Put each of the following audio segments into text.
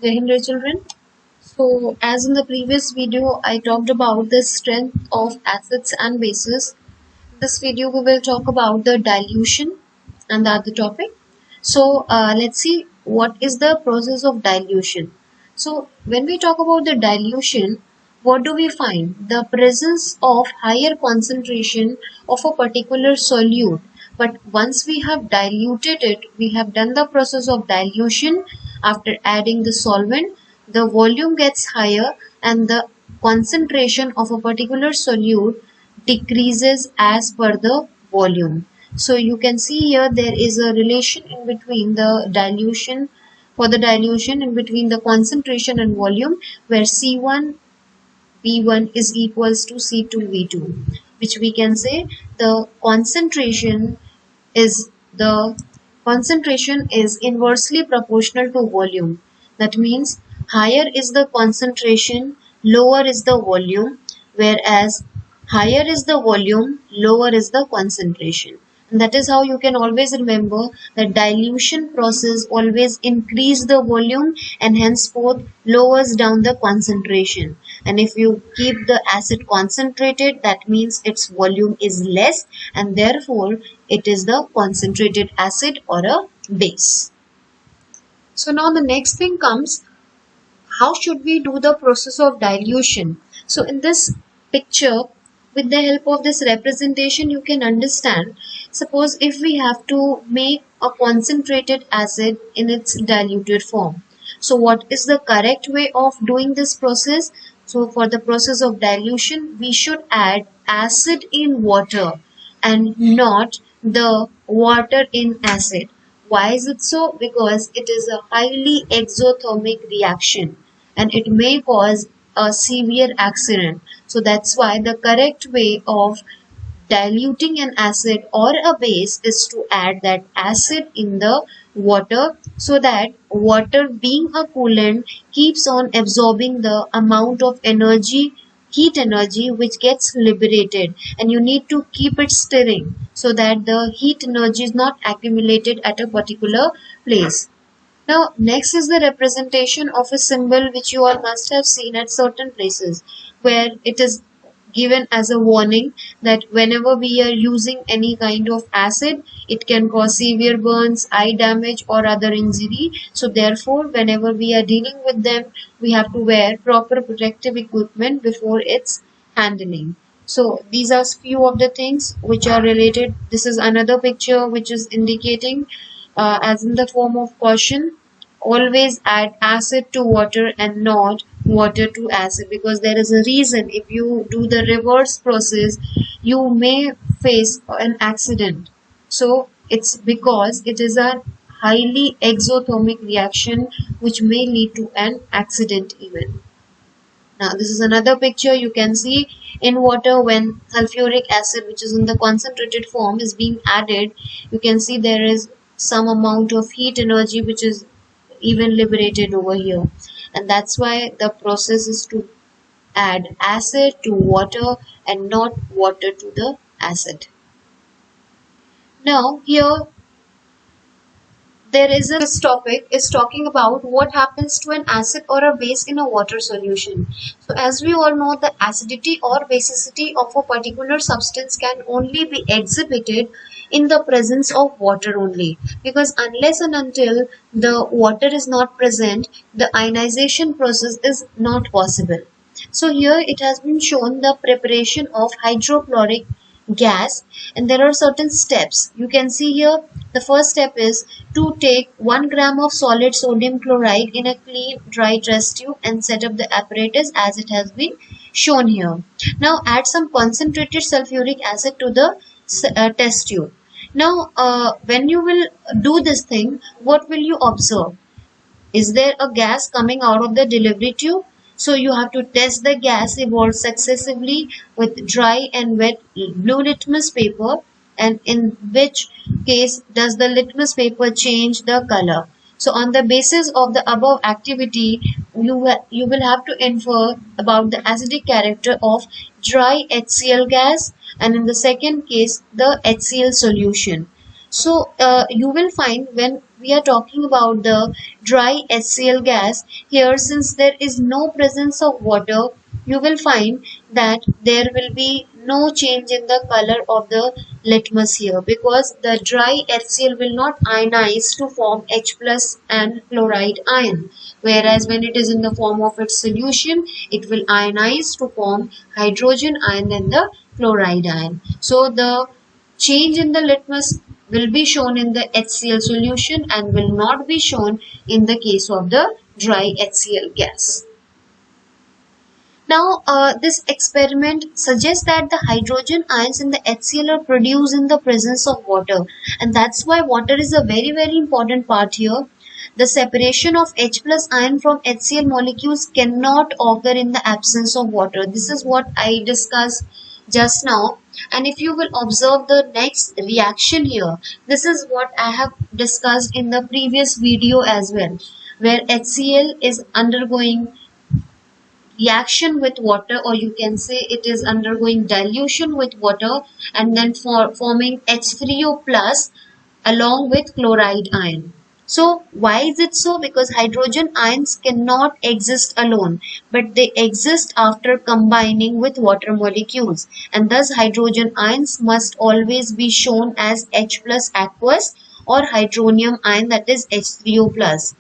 Jai Hind, dear children. So, as in the previous video, I talked about the strength of acids and bases. This video, we will talk about the dilution and the other topic. So, let's see what is the process of dilution. So, when we talk about the dilution, what do we find? The presence of higher concentration of a particular solute. But once we have diluted it, we have done the process of dilution. After adding the solvent, the volume gets higher and the concentration of a particular solute decreases as per the volume. So you can see here there is a relation in between the dilution, for the dilution in between the concentration and volume, where C1 V1 is equals to C2 V2, which we can say the the concentration is inversely proportional to volume. That means higher is the concentration, lower is the volume, whereas higher is the volume, lower is the concentration. And that is how you can always remember that dilution process always increase the volume and henceforth lowers down the concentration. And if you keep the acid concentrated, that means its volume is less and therefore it is the concentrated acid or a base. So now the next thing comes, how should we do the process of dilution? So in this picture, with the help of this representation, you can understand. Suppose if we have to make a concentrated acid in its diluted form. So what is the correct way of doing this process? So for the process of dilution, we should add acid in water and not the water in acid. Why is it so? Because it is a highly exothermic reaction and it may cause a severe accident. So that's why the correct way of diluting an acid or a base is to add that acid in the water, so that water being a coolant keeps on absorbing the amount of energy, heat energy, which gets liberated, and you need to keep it stirring so that the heat energy is not accumulated at a particular place. Now, next is the representation of a symbol which you all must have seen at certain places, where it is given as a warning that whenever we are using any kind of acid, it can cause severe burns, eye damage or other injury. So therefore, whenever we are dealing with them, we have to wear proper protective equipment before its handling. So these are few of the things which are related. This is another picture which is indicating as in the form of caution, always add acid to water and not water to acid, because there is a reason. If you do the reverse process, you may face an accident. So it's because it is a highly exothermic reaction which may lead to an accident even. Now this is another picture. You can see in water, when sulfuric acid, which is in the concentrated form, is being added, you can see there is some amount of heat energy which is even liberated over here, and that's why the process is to add acid to water and not water to the acid. Now here there is this topic is talking about what happens to an acid or a base in a water solution. So as we all know, the acidity or basicity of a particular substance can only be exhibited in the presence of water only, because unless and until the water is not present, the ionization process is not possible. So here it has been shown the preparation of hydrochloric gas, and there are certain steps. You can see here the first step is to take 1 gram of solid sodium chloride in a clean dry test tube and set up the apparatus as it has been shown here. Now add some concentrated sulfuric acid to the test tube. Now when you will do this thing, what will you observe? Is there a gas coming out of the delivery tube? So you have to test the gas evolved successively with dry and wet blue litmus paper, and in which case does the litmus paper change the color. So on the basis of the above activity, you will have to infer about the acidic character of dry HCl gas, and in the second case the HCl solution. So you will find we are talking about the dry HCl gas, here since there is no presence of water, you will find that there will be no change in the color of the litmus here, because the dry HCl will not ionize to form H plus and chloride ion, whereas when it is in the form of its solution, it will ionize to form hydrogen ion and the chloride ion. So the change in the litmus will be shown in the HCl solution and will not be shown in the case of the dry HCl gas. Now, this experiment suggests that the hydrogen ions in the HCl are produced in the presence of water, and that's why water is a very important part here. The separation of H plus ion from HCl molecules cannot occur in the absence of water. This is what I discussed just now. And if you will observe the next reaction here, this is what I have discussed in the previous video as well, where HCl is undergoing reaction with water, or you can say it is undergoing dilution with water, and then forming H3O plus along with chloride ion. So why is it so? Because hydrogen ions cannot exist alone, but they exist after combining with water molecules, and thus hydrogen ions must always be shown as H plus aqueous or hydronium ion, that is H3O plus.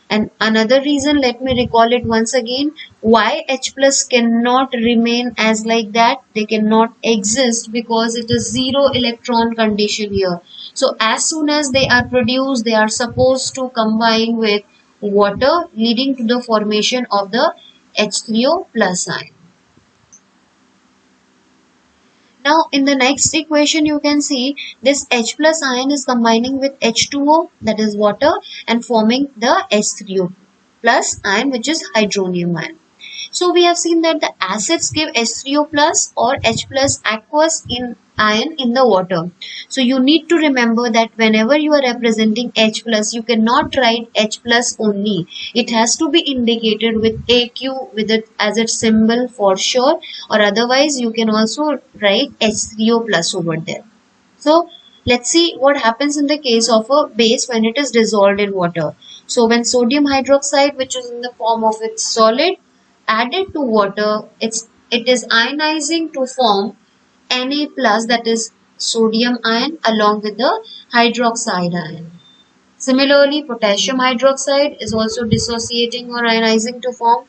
And another reason, let me recall it once again, why H plus cannot remain as like that, they cannot exist, because it is zero electron condition here. So as soon as they are produced, they are supposed to combine with water, leading to the formation of the H3O plus ion. Now in the next equation you can see this H plus ion is combining with H2O, that is water, and forming the H3O plus ion, which is hydronium ion. So we have seen that the acids give H3O plus or H plus aqueous ion in the water. So you need to remember that whenever you are representing H plus, you cannot write H plus only. It has to be indicated with AQ with it as its symbol for sure, or otherwise you can also write H3O plus over there. So let's see what happens in the case of a base when it is dissolved in water. So when sodium hydroxide, which is in the form of its solid, added to water, it is ionizing to form Na plus, that is sodium ion, along with the hydroxide ion. Similarly, potassium hydroxide is also dissociating or ionizing to form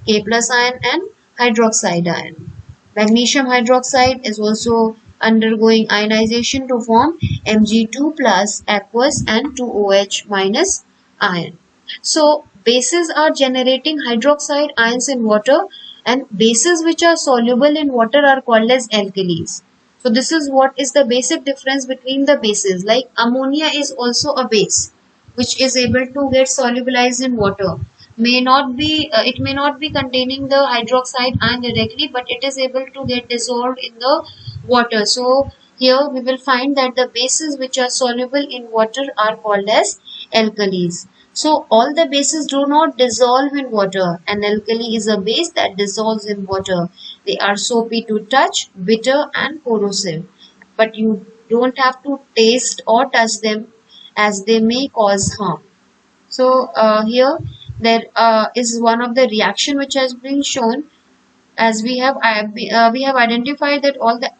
K plus ion and hydroxide ion. Magnesium hydroxide is also undergoing ionization to form Mg2 plus aqueous and 2OH minus ion. So bases are generating hydroxide ions in water, and bases which are soluble in water are called as alkalis. So this is what is the basic difference between the bases. Like ammonia is also a base which is able to get solubilized in water. It may not be containing the hydroxide ion directly, but it is able to get dissolved in the water. So here we will find that the bases which are soluble in water are called as alkalis. So all the bases do not dissolve in water. An alkali is a base that dissolves in water. They are soapy to touch, bitter and corrosive. But you don't have to taste or touch them, as they may cause harm. So here there is one of the reaction which has been shown, as we have identified that all the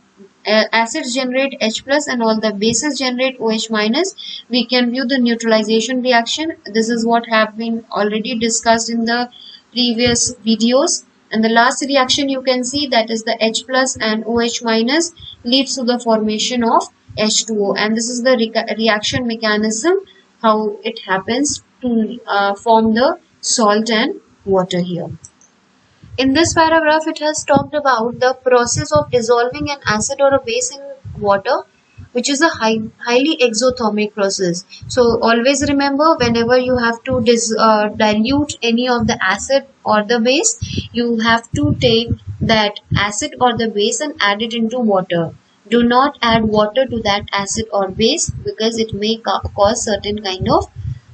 acids generate H plus and all the bases generate OH minus. We can view the neutralization reaction. This is what have been already discussed in the previous videos. And the last reaction you can see, that is the H plus and OH minus leads to the formation of H2O. And this is the reaction mechanism, how it happens to form the salt and water here. In this paragraph, it has talked about the process of dissolving an acid or a base in water, which is a highly exothermic process. So always remember, whenever you have to dilute any of the acid or the base, you have to take that acid or the base and add it into water. Do not add water to that acid or base, because it may cause certain kind of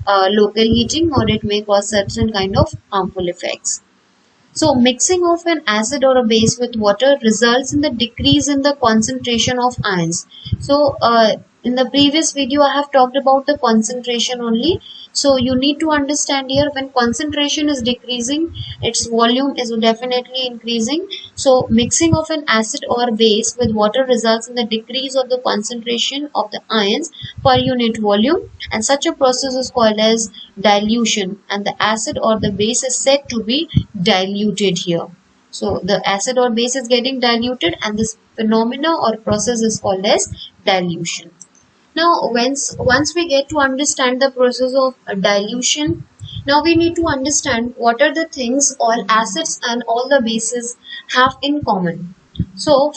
local heating, or it may cause certain kind of harmful effects. So mixing of an acid or a base with water results in the decrease in the concentration of ions. So In the previous video I have talked about the concentration only. So you need to understand here, when concentration is decreasing, its volume is definitely increasing. So mixing of an acid or base with water results in the decrease of the concentration of the ions per unit volume, and such a process is called as dilution, and the acid or the base is said to be diluted here. So the acid or base is getting diluted, and this phenomena or process is called as dilution. Now, once we get to understand the process of dilution, now we need to understand what are the things all acids and all the bases have in common. So,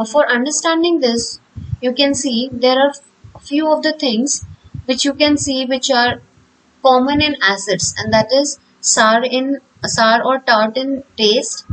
for understanding this, you can see there are a few of the things which you can see which are common in acids, and that is sour or tart in taste,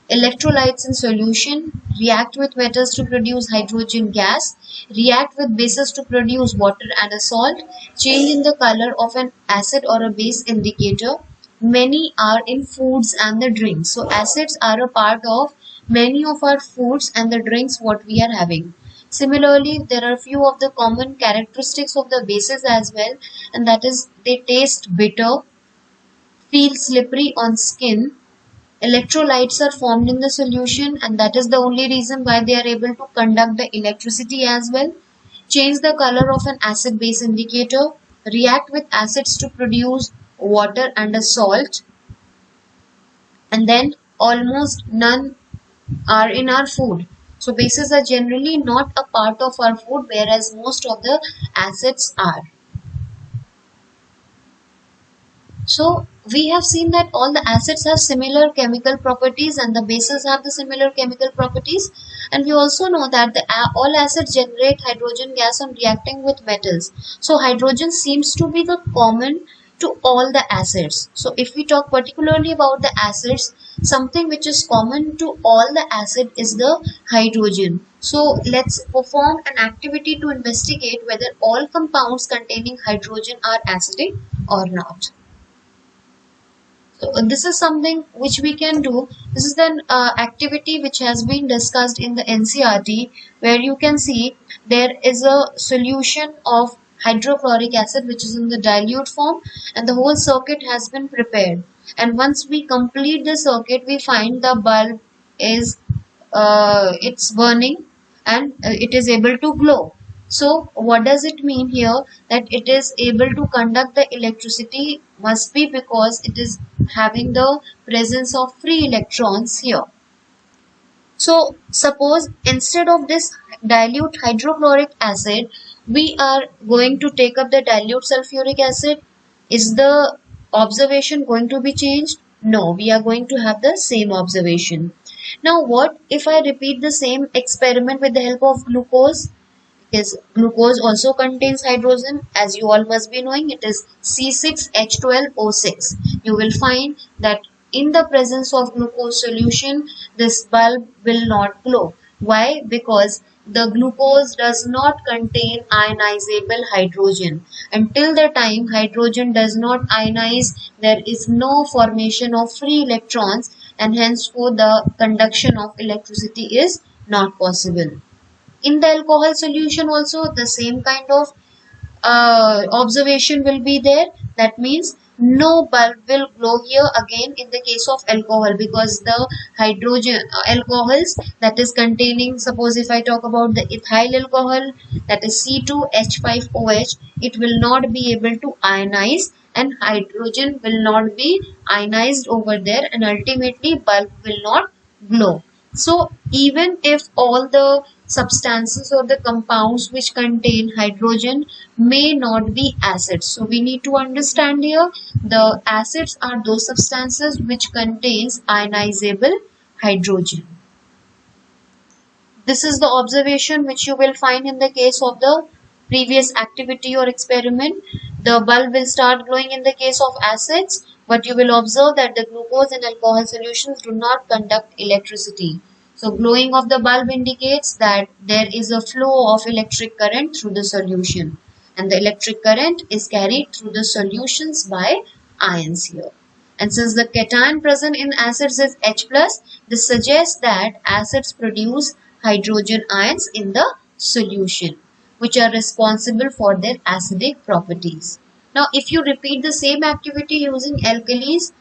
electrolytes in solution, react with metals to produce hydrogen gas, react with bases to produce water and a salt, change in the color of an acid or a base indicator. Many are in foods and the drinks. So acids are a part of many of our foods and the drinks what we are having. Similarly, there are few of the common characteristics of the bases as well, and that is they taste bitter, feel slippery on skin. Electrolytes are formed in the solution, and that is the only reason why they are able to conduct the electricity as well. Change the color of an acid base indicator. React with acids to produce water and a salt. And then almost none are in our food. So bases are generally not a part of our food, whereas most of the acids are. So we have seen that all the acids have similar chemical properties and the bases have the similar chemical properties, and we also know that all acids generate hydrogen gas on reacting with metals. So hydrogen seems to be the common to all the acids. So if we talk particularly about the acids, something which is common to all the acid is the hydrogen. So let's perform an activity to investigate whether all compounds containing hydrogen are acidic or not. So this is something which we can do. This is an activity which has been discussed in the NCERT, where you can see there is a solution of hydrochloric acid which is in the dilute form, and the whole circuit has been prepared. And once we complete the circuit, we find the bulb is it's burning and it is able to glow. So what does it mean here? That it is able to conduct the electricity must be because it is having the presence of free electrons here. So suppose instead of this dilute hydrochloric acid, we are going to take up the dilute sulfuric acid. Is the observation going to be changed? No, we are going to have the same observation. Now what if I repeat the same experiment with the help of glucose? Because glucose also contains hydrogen, as you all must be knowing, it is C6H12O6. You will find that in the presence of glucose solution, this bulb will not glow. Why? Because the glucose does not contain ionizable hydrogen. Until the time hydrogen does not ionize, there is no formation of free electrons, and henceforth the conduction of electricity is not possible. In the alcohol solution also the same kind of observation will be there. That means no bulb will glow here again in the case of alcohol, because the hydrogen alcohols that is containing, suppose if I talk about the ethyl alcohol, that is C2H5OH, it will not be able to ionize and hydrogen will not be ionized over there, and ultimately bulb will not glow. So even if all the substances or the compounds which contain hydrogen may not be acids, so we need to understand here the acids are those substances which contains ionizable hydrogen. This is the observation which you will find in the case of the previous activity or experiment. The bulb will start glowing in the case of acids, but you will observe that the glucose and alcohol solutions do not conduct electricity. So glowing of the bulb indicates that there is a flow of electric current through the solution, and the electric current is carried through the solutions by ions here. And since the cation present in acids is H+, this suggests that acids produce hydrogen ions in the solution. which are responsible for their acidic properties. Now, if you repeat the same activity using alkalis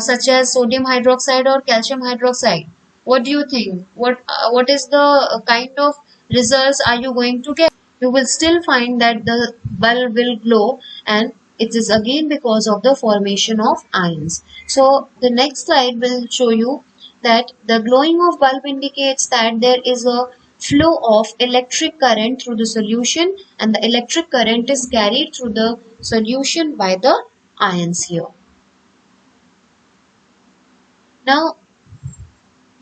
such as sodium hydroxide or calcium hydroxide, what do you think? What is the kind of results are you going to get? You will still find that the bulb will glow, and it is again because of the formation of ions. So the next slide will show you that the glowing of bulb indicates that there is a flow of electric current through the solution, and the electric current is carried through the solution by the ions here. Now,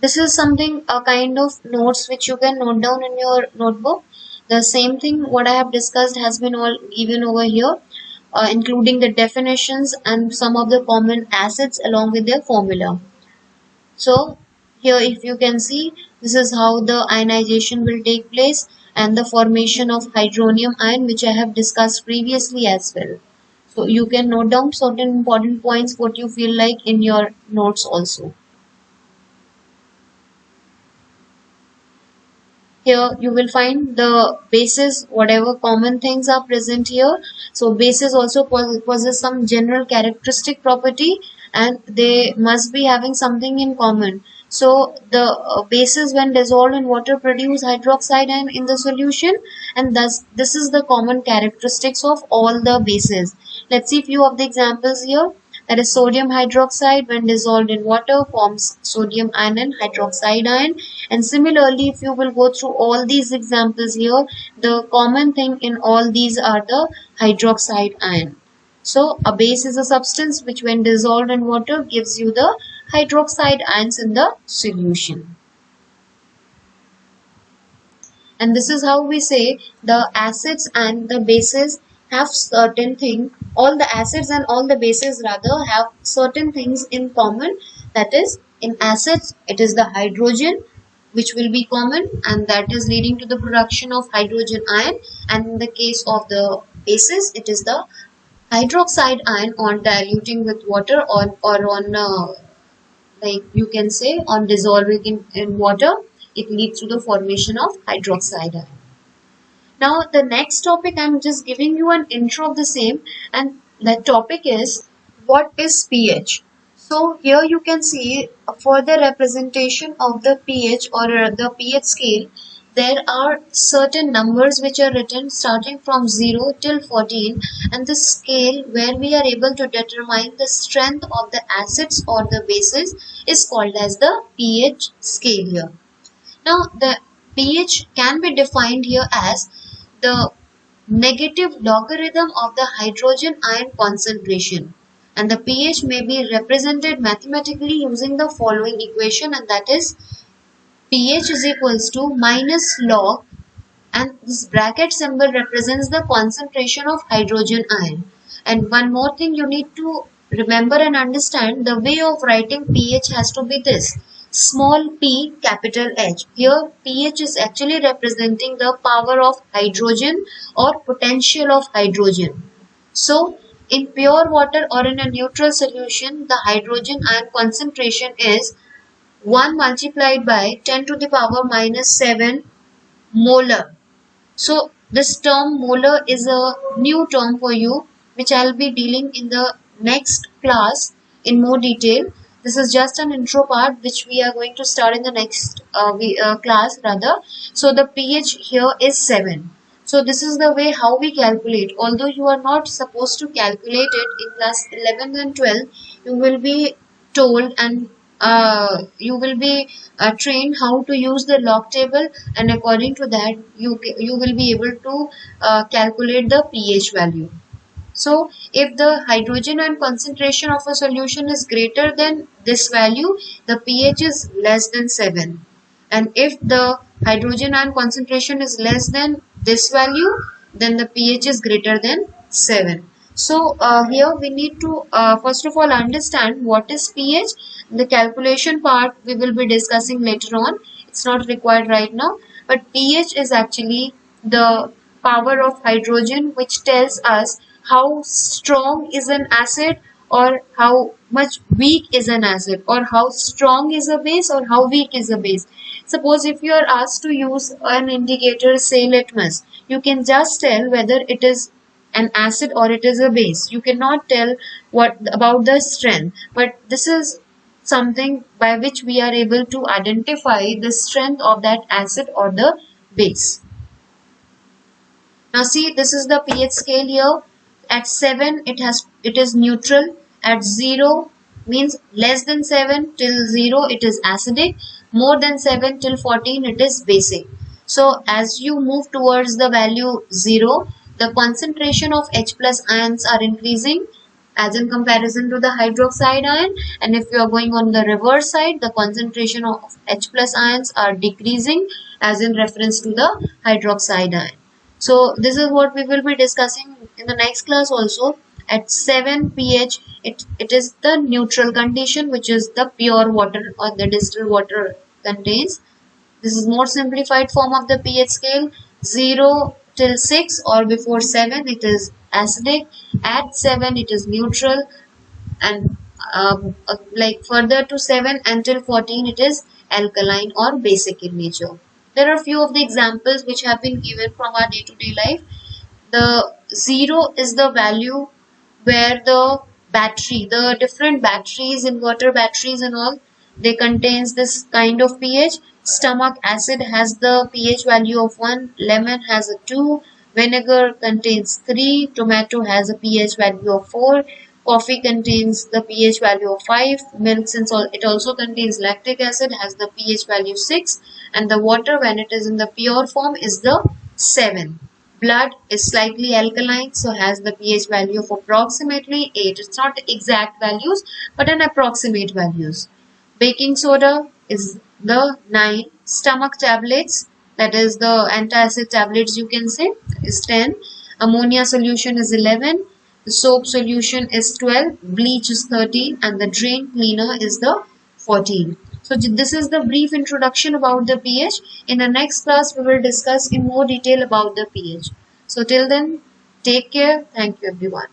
this is something, a kind of notes which you can note down in your notebook. The same thing what I have discussed has been all given over here, including the definitions and some of the common acids along with their formula. So here if you can see, this is how the ionization will take place and the formation of hydronium ion, which I have discussed previously as well. So you can note down certain important points what you feel like in your notes also. Here you will find the bases, whatever common things are present here. So bases also possess some general characteristic property, and they must be having something in common. So the bases when dissolved in water produce hydroxide ion in the solution, and thus this is the common characteristics of all the bases. Let's see few of the examples here. That is sodium hydroxide when dissolved in water forms sodium ion and hydroxide ion. And similarly, if you will go through all these examples here, the common thing in all these are the hydroxide ion. So a base is a substance which when dissolved in water gives you the hydroxide ions in the solution. And this is how we say the acids and the bases have certain thing, all the acids and all the bases rather have certain things in common. That is, in acids it is the hydrogen which will be common, and that is leading to the production of hydrogen ion, and in the case of the bases it is the hydroxide ion on diluting with water or on like you can say on dissolving in water, it leads to the formation of hydroxide ion. Now the next topic, I'm just giving you an intro of the same, and the topic is what is pH. So here you can see for the representation of the pH or the pH scale, there are certain numbers which are written starting from 0 till 14, and the scale where we are able to determine the strength of the acids or the bases is called as the pH scale here. Now the pH can be defined here as the negative logarithm of the hydrogen ion concentration, and the pH may be represented mathematically using the following equation, and that is pH is equals to minus log, and this bracket symbol represents the concentration of hydrogen ion. And one more thing you need to remember and understand, the way of writing pH has to be this: small p, capital H. Here pH is actually representing the power of hydrogen or potential of hydrogen. So in pure water or in a neutral solution, the hydrogen ion concentration is 1 multiplied by 10 to the power minus 7 molar. So this term molar is a new term for you, which I'll be dealing in the next class in more detail. This is just an intro part which we are going to start in the next class rather. So the pH here is 7. So this is the way how we calculate. Although you are not supposed to calculate it in class 11 and 12, you will be told and you will be trained how to use the log table, and according to that you will be able to calculate the pH value. So if the hydrogen ion concentration of a solution is greater than this value, the pH is less than 7, and if the hydrogen ion concentration is less than this value, then the pH is greater than 7. So here we need to first of all understand what is pH. The calculation part we will be discussing later on. It's not required right now, but pH is actually the power of hydrogen which tells us how strong is an acid or how much weak is an acid, or how strong is a base, or how weak is a base. Suppose if you are asked to use an indicator, say litmus, you can just tell whether it is an acid or it is a base. You cannot tell what about the strength, but this is something by which we are able to identify the strength of that acid or the base. Now see, this is the pH scale here. At 7 it is neutral. At 0 means less than 7 till 0 it is acidic. More than 7 till 14 it is basic. So as you move towards the value 0, the concentration of H plus ions are increasing as in comparison to the hydroxide ion, and if you are going on the reverse side, the concentration of H plus ions are decreasing as in reference to the hydroxide ion. So this is what we will be discussing in the next class also. At 7 pH, it is the neutral condition, which is the pure water or the distilled water contains. This is more simplified form of the pH scale. 0 till 6 or before 7 it is acidic. At 7 it is neutral, and like further to 7 until 14 it is alkaline or basic in nature. There are few of the examples which have been given from our day-to-day life. The 0 is the value where the battery, the different batteries, inverter batteries and all, they contains this kind of pH. Stomach acid has the pH value of 1, lemon has a 2, vinegar contains 3, tomato has a pH value of 4, coffee contains the pH value of 5, milk, since it also contains lactic acid, has the pH value 6, and the water when it is in the pure form is the 7. Blood is slightly alkaline, so has the pH value of approximately 8. It's not exact values, but an approximate values. Baking soda is the 9. Stomach tablets, that is the antacid tablets you can say, is 10. Ammonia solution is 11. The soap solution is 12. Bleach is 13. And the drain cleaner is the 14. So this is the brief introduction about the pH. In the next class, we will discuss in more detail about the pH. So till then, take care. Thank you everyone.